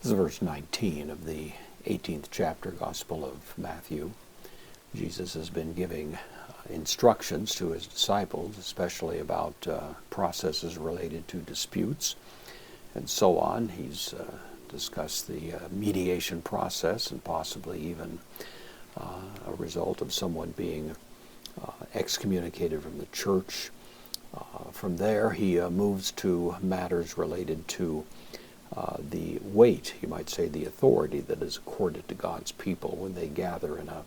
This is verse 19 of the 18th chapter, Gospel of Matthew. Jesus has been giving instructions to his disciples, especially about processes related to disputes and so on. He's discussed the mediation process and possibly even a result of someone being excommunicated from the church. From there, he moves to matters related to the weight, you might say the authority that is accorded to God's people when they gather in a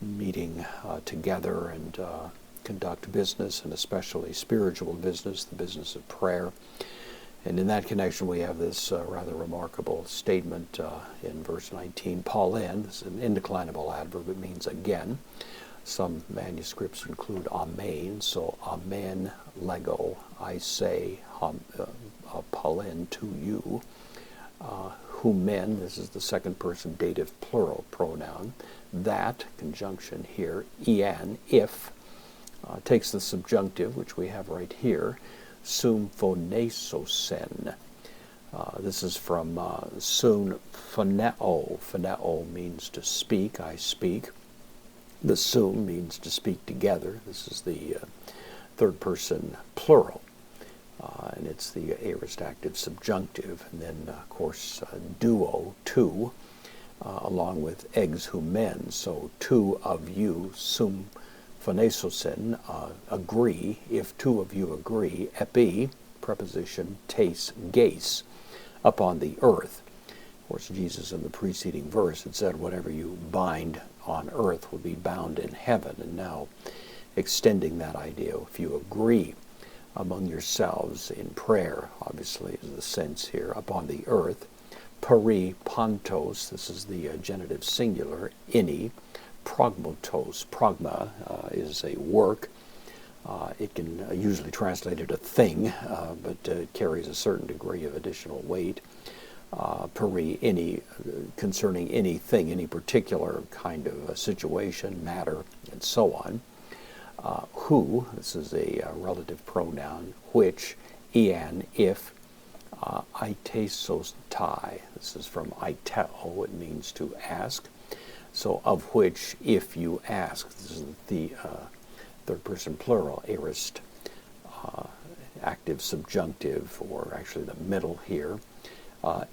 meeting together and conduct business, and especially spiritual business, the business of prayer. And in that connection, we have this rather remarkable statement in verse 19, Paulen. This is an indeclinable adverb. It means again. Some manuscripts include amen, so amen lego, I say, Paulen to you. Humen, this is the second person dative plural pronoun. That, conjunction here, ian, if, takes the subjunctive, which we have right here, sum phonesosen. This is from sun phoneo. Phoneo means to speak, I speak. The sum means to speak together. This is the third person plural. And it's the aorist active subjunctive. And then, of course, duo, two, along with ex humen. So two of you, sum phonesosen, agree. If two of you agree, epi, preposition, tes, geis, upon the earth. Of course, Jesus in the preceding verse had said, whatever you bind on earth will be bound in heaven. And now extending that idea, if you agree among yourselves in prayer, obviously is the sense here, upon the earth. Peri pantos, this is the genitive singular, ini. Progmotos, progma is a work. It can usually translate it a thing, but it carries a certain degree of additional weight. Peri, any, concerning anything, any particular kind of a situation, matter, and so on. Who, this is a relative pronoun, which, ian, if, aitesos this is from aiteo, it means to ask. So, of which, if you ask, this is the third person plural, aorist, active subjunctive, or actually the middle here,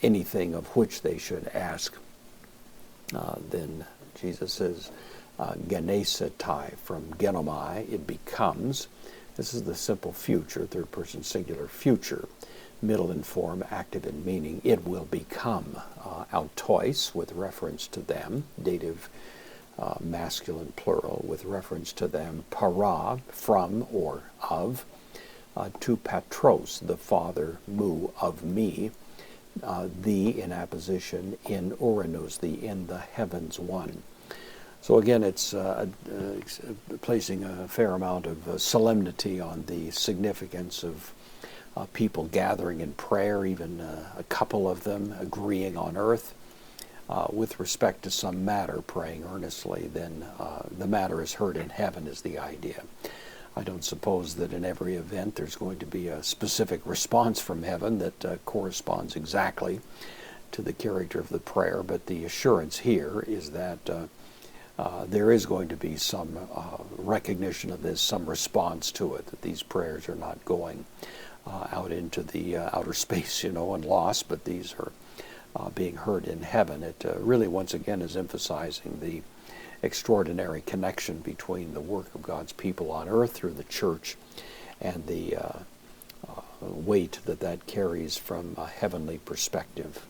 anything of which they should ask. Then Jesus says, genesetai, from genomai, it becomes. This is the simple future, third person singular future, middle in form, active in meaning. It will become. Autois, with reference to them, dative masculine plural, with reference to them. Para, from or of. To patros, the father, mu, of me. The, in apposition, in Uranus, the in the heavens one. So again, it's placing a fair amount of solemnity on the significance of people gathering in prayer, even a couple of them agreeing on earth with respect to some matter, praying earnestly. Then the matter is heard in heaven is the idea. I don't suppose that in every event there's going to be a specific response from heaven that corresponds exactly to the character of the prayer, but the assurance here is that there is going to be some recognition of this, some response to it, that these prayers are not going out into the outer space, and lost, but these are being heard in heaven. It really, once again, is emphasizing the extraordinary connection between the work of God's people on earth through the church and the weight that carries from a heavenly perspective.